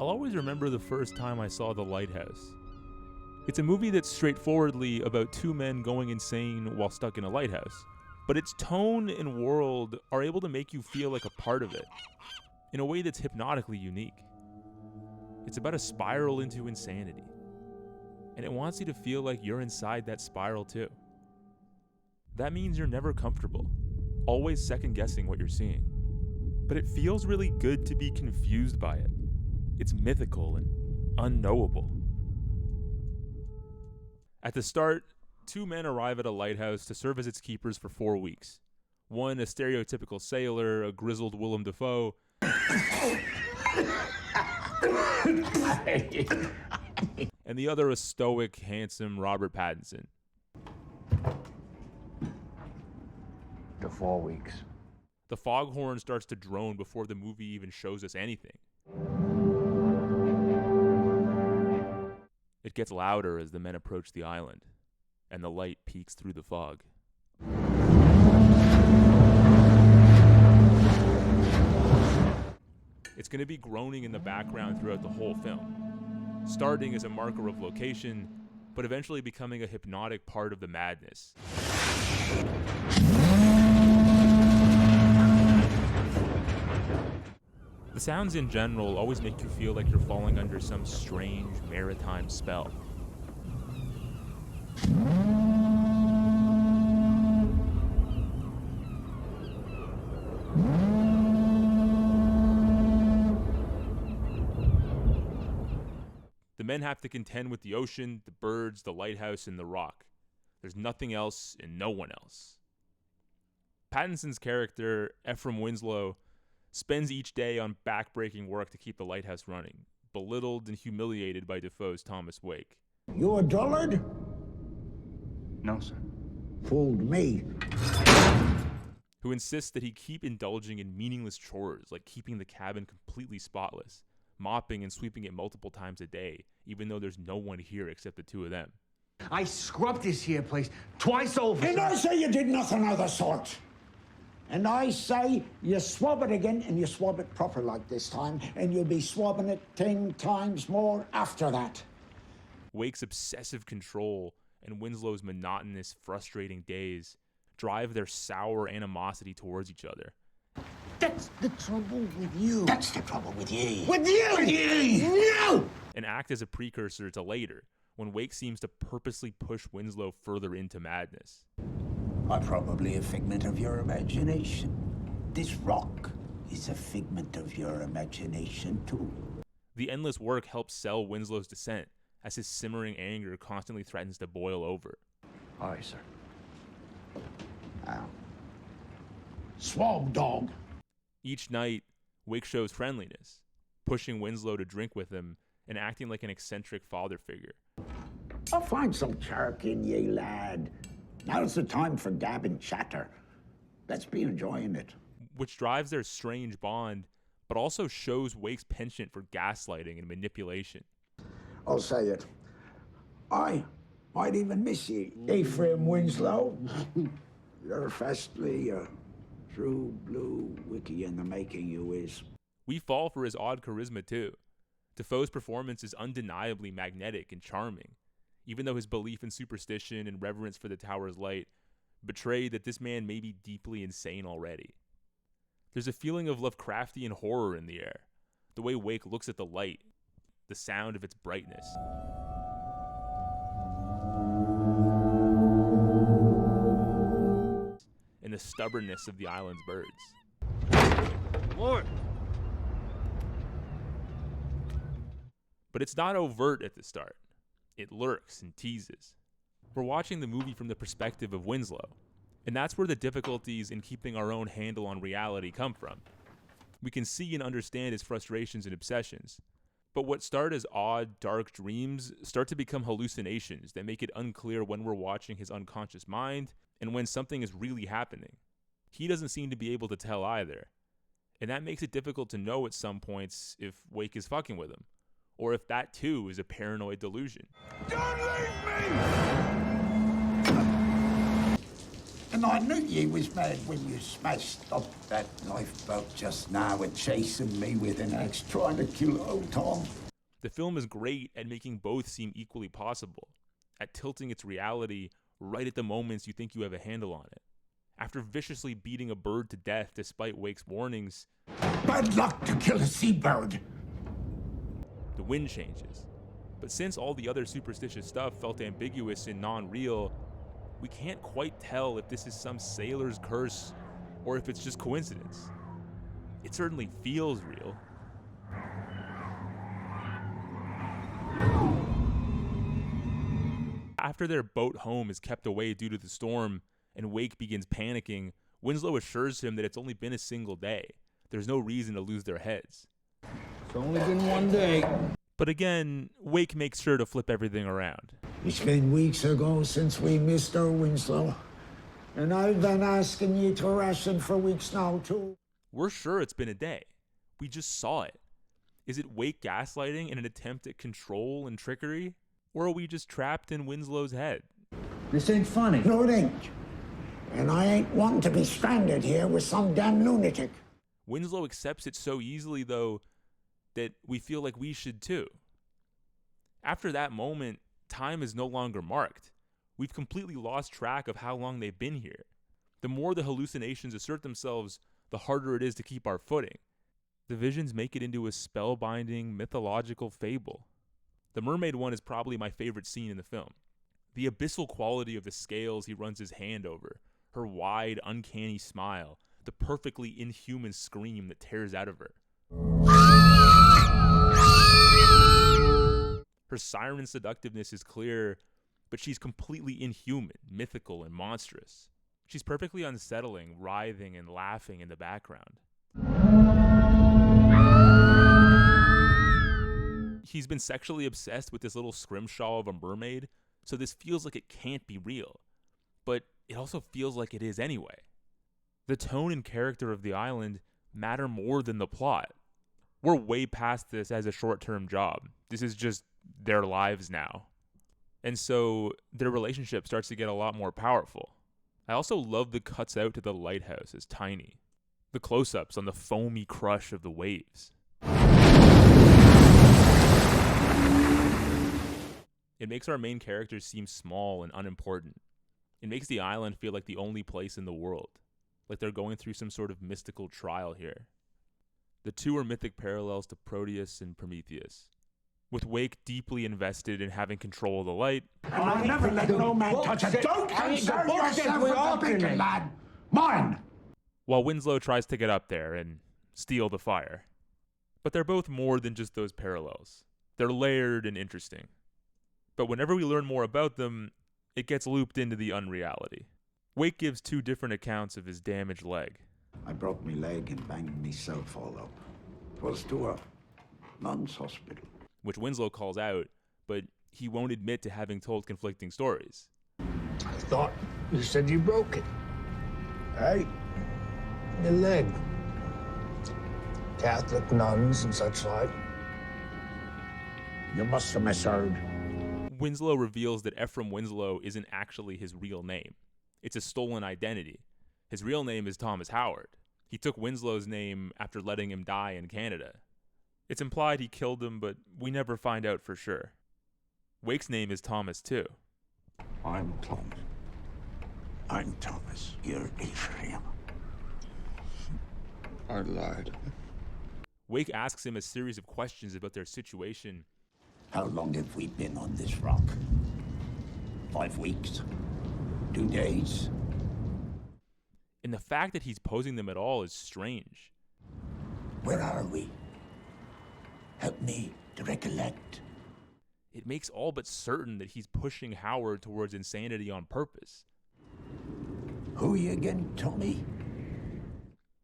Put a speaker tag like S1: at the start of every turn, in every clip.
S1: I'll always remember the first time I saw The Lighthouse. It's a movie that's straightforwardly about two men going insane while stuck in a lighthouse, but its tone and world are able to make you feel like a part of it, in a way that's hypnotically unique. It's about a spiral into insanity, and it wants you to feel like you're inside that spiral too. That means you're never comfortable, always second-guessing what you're seeing. But it feels really good to be confused by it. It's mythical and unknowable. At the start, two men arrive at a lighthouse to serve as its keepers for 4 weeks. One a stereotypical sailor, a grizzled Willem Dafoe, and the other a stoic, handsome Robert Pattinson.
S2: To 4 weeks.
S1: The foghorn starts to drone before the movie even shows us anything. It gets louder as the men approach the island, and the light peeks through the fog. It's going to be groaning in the background throughout the whole film, starting as a marker of location, but eventually becoming a hypnotic part of the madness. The sounds in general always make you feel like you're falling under some strange maritime spell. The men have to contend with the ocean, the birds, the lighthouse, and the rock. There's nothing else and no one else. Pattinson's character, Ephraim Winslow, spends each day on back-breaking work to keep the lighthouse running, belittled and humiliated by Defoe's Thomas Wake.
S3: You a dullard?
S2: No, sir.
S3: Fooled me.
S1: Who insists that he keep indulging in meaningless chores like keeping the cabin completely spotless, mopping and sweeping it multiple times a day, even though there's no one here except the two of them.
S4: I scrubbed this here place twice over.
S3: And I say you did nothing of the sort. And I say you swab it again, and you swab it proper like this time, and you'll be swabbing it 10 times more after that.
S1: Wake's obsessive control and Winslow's monotonous, frustrating days drive their sour animosity towards each other.
S3: That's the trouble with you. That's the trouble with ye.
S4: With you!
S3: With ye! No!
S1: And act as a precursor to later, when Wake seems to purposely push Winslow further into madness.
S3: I'm probably a figment of your imagination. This rock is a figment of your imagination, too.
S1: The endless work helps sell Winslow's descent, as his simmering anger constantly threatens to boil over.
S2: Aye, sir.
S3: Now, swab dog.
S1: Each night, Wake shows friendliness, pushing Winslow to drink with him and acting like an eccentric father figure.
S3: I'll find some chark in ye, lad. Now's the time for gab and chatter. Let's be enjoying it.
S1: Which drives their strange bond, but also shows Wake's penchant for gaslighting and manipulation.
S3: I'll say it. I might even miss ye, Ephraim Winslow. You're fastly a true blue wiki in the making, you is.
S1: We fall for his odd charisma too. Defoe's performance is undeniably magnetic and charming, even though his belief in superstition and reverence for the tower's light betray that this man may be deeply insane already. There's a feeling of Lovecraftian horror in the air, the way Wake looks at the light, the sound of its brightness. And the stubbornness of the island's birds.
S4: Lord!
S1: But it's not overt at the start. It lurks and teases. We're watching the movie from the perspective of Winslow, and that's where the difficulties in keeping our own handle on reality come from. We can see and understand his frustrations and obsessions, but what start as odd, dark dreams start to become hallucinations that make it unclear when we're watching his unconscious mind and when something is really happening. He doesn't seem to be able to tell either, and that makes it difficult to know at some points if Wake is fucking with him, or if that too is a paranoid delusion.
S4: Don't leave me!
S3: And I knew you was mad when you smashed up that lifeboat just now and chasing me with an axe trying to kill old Tom.
S1: The film is great at making both seem equally possible, at tilting its reality right at the moments you think you have a handle on it. After viciously beating a bird to death despite Wake's warnings,
S3: Bad luck to kill a seabird.
S1: the wind changes. But since all the other superstitious stuff felt ambiguous and non-real, we can't quite tell if this is some sailor's curse or if it's just coincidence. It certainly feels real. After their boat home is kept away due to the storm and Wake begins panicking, Winslow assures him that it's only been a single day. There's no reason to lose their heads.
S4: It's only been one day.
S1: But again, Wake makes sure to flip everything around.
S3: It's been weeks ago since we missed our Winslow. And I've been asking you to ration for weeks now, too.
S1: We're sure it's been a day. We just saw it. Is it Wake gaslighting in an attempt at control and trickery? Or are we just trapped in Winslow's head?
S4: This ain't funny.
S3: No, it ain't. And I ain't wanting to be stranded here with some damn lunatic.
S1: Winslow accepts it so easily, though, that we feel like we should too. After that moment, time is no longer marked. We've completely lost track of how long they've been here. The more the hallucinations assert themselves, the harder it is to keep our footing. The visions make it into a spellbinding, mythological fable. The mermaid one is probably my favorite scene in the film. The abyssal quality of the scales he runs his hand over, her wide, uncanny smile, the perfectly inhuman scream that tears out of her. Her siren seductiveness is clear, but she's completely inhuman, mythical, and monstrous. She's perfectly unsettling, writhing and laughing in the background. He's been sexually obsessed with this little scrimshaw of a mermaid, so this feels like it can't be real. But it also feels like it is anyway. The tone and character of the island matter more than the plot. We're way past this as a short-term job. This is just their lives now. And so their relationship starts to get a lot more powerful. I also love the cuts out to the lighthouse as tiny. The close-ups on the foamy crush of the waves. It makes our main characters seem small and unimportant. It makes the island feel like the only place in the world, like they're going through some sort of mystical trial here. The two are mythic parallels to Proteus and Prometheus, with Wake deeply invested in having control of the light,
S3: And I'll never let no man touch it. Don't concern yourself with the bacon, lad. Mine!
S1: while Winslow tries to get up there and steal the fire. But they're both more than just those parallels. They're layered and interesting. But whenever we learn more about them, it gets looped into the unreality. Wake gives two different accounts of his damaged leg.
S3: I broke me leg and banged myself all up. 'Twas to a nun's hospital.
S1: Which Winslow calls out, but he won't admit to having told conflicting stories.
S4: I thought you said you broke it.
S3: Hey?
S4: Your leg. Catholic nuns and such like.
S3: You must have misheard.
S1: Winslow reveals that Ephraim Winslow isn't actually his real name. It's a stolen identity. His real name is Thomas Howard. He took Winslow's name after letting him die in Canada. It's implied he killed him, but we never find out for sure. Wake's name is Thomas too.
S3: I'm Thomas. I'm Thomas. You're Ephraim.
S5: I lied.
S1: Wake asks him a series of questions about their situation.
S3: How long have we been on this rock? 5 weeks? 2 days?
S1: And the fact that he's posing them at all is strange.
S3: Where are we? Help me to recollect.
S1: It makes all but certain that he's pushing Howard towards insanity on purpose.
S3: Who are you again, Tommy?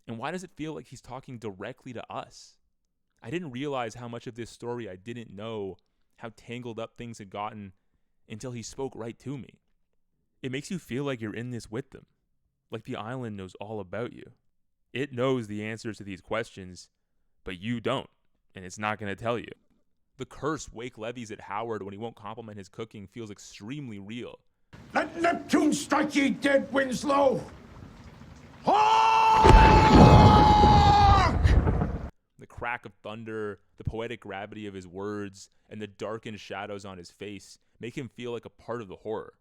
S1: And why does it feel like he's talking directly to us? I didn't realize how much of this story I didn't know, how tangled up things had gotten, until he spoke right to me. It makes you feel like you're in this with them, like the island knows all about you. It knows the answers to these questions, but you don't, and it's not going to tell you. The curse Wake levies at Howard when he won't compliment his cooking feels extremely real.
S3: Let Neptune strike ye dead, Winslow!
S1: The crack of thunder, the poetic gravity of his words, and the darkened shadows on his face make him feel like a part of the horror,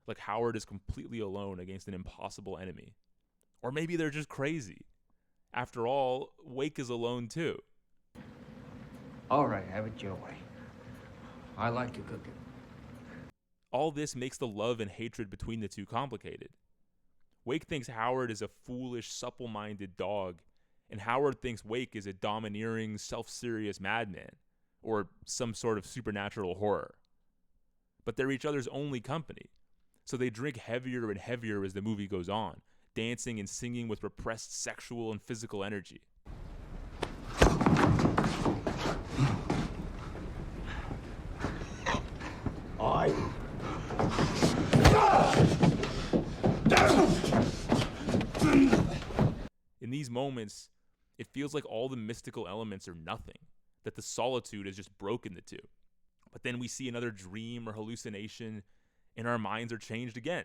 S1: like Howard is completely alone against an impossible enemy. Or maybe they're just crazy. After all, Wake is alone too.
S2: All right, have it your way. I like your cooking.
S1: All this makes the love and hatred between the two complicated. Wake thinks Howard is a foolish, supple-minded dog, and Howard thinks Wake is a domineering, self-serious madman, or some sort of supernatural horror. But they're each other's only company, so they drink heavier and heavier as the movie goes on, dancing and singing with repressed sexual and physical energy. In these moments, it feels like all the mystical elements are nothing, that the solitude has just broken the two. But then we see another dream or hallucination, and our minds are changed again.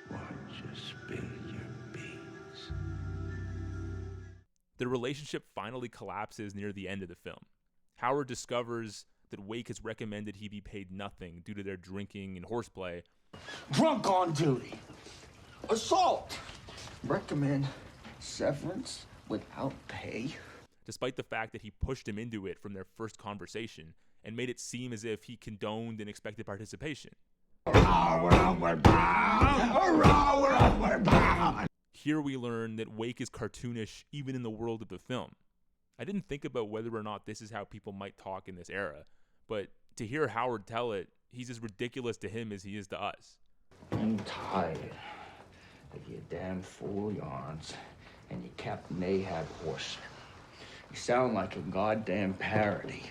S3: Watch you spill your beans.
S1: The relationship finally collapses near the end of the film. Howard discovers that Wake has recommended he be paid nothing due to their drinking and horseplay.
S4: Drunk on duty. Assault. Recommend severance without pay.
S1: Despite the fact that he pushed him into it from their first conversation and made it seem as if he condoned and expected participation. Here we learn that Wake is cartoonish even in the world of the film. I didn't think about whether or not this is how people might talk in this era, but to hear Howard tell it, he's as ridiculous to him as he is to us.
S2: I'm tired of your damn fool yarns and your Captain Ahab horse. You sound like a goddamn parody.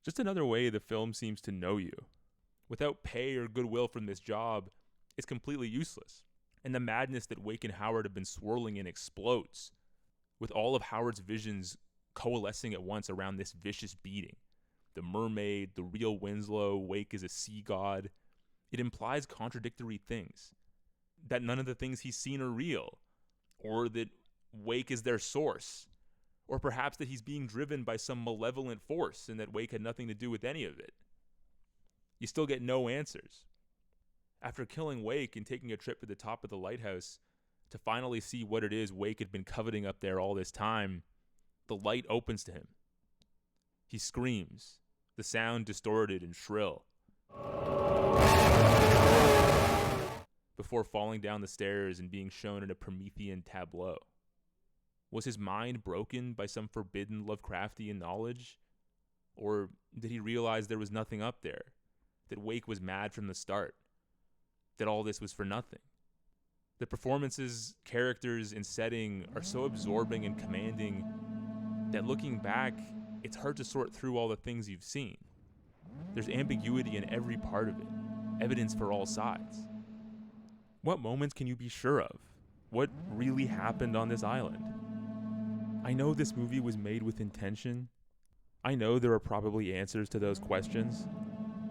S1: Just another way the film seems to know you. Without pay or goodwill from this job, it's completely useless. And the madness that Wake and Howard have been swirling in explodes, with all of Howard's visions coalescing at once around this vicious beating. The mermaid, the real Winslow, Wake is a sea god. It implies contradictory things. That none of the things he's seen are real, or that Wake is their source, or perhaps that he's being driven by some malevolent force and that Wake had nothing to do with any of it. You still get no answers. After killing Wake and taking a trip to the top of the lighthouse to finally see what it is Wake had been coveting up there all this time, the light opens to him. He screams, the sound distorted and shrill, before falling down the stairs and being shown in a Promethean tableau. Was his mind broken by some forbidden Lovecraftian knowledge? Or did he realize there was nothing up there? That Wake was mad from the start? That all this was for nothing? The performances, characters, and setting are so absorbing and commanding that looking back, it's hard to sort through all the things you've seen. There's ambiguity in every part of it, evidence for all sides. What moments can you be sure of? What really happened on this island? I know this movie was made with intention. I know there are probably answers to those questions.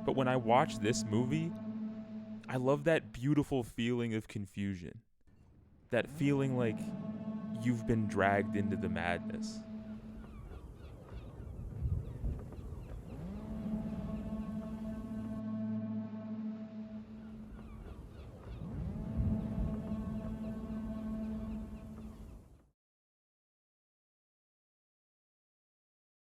S1: But when I watch this movie, I love that beautiful feeling of confusion. That feeling like you've been dragged into the madness.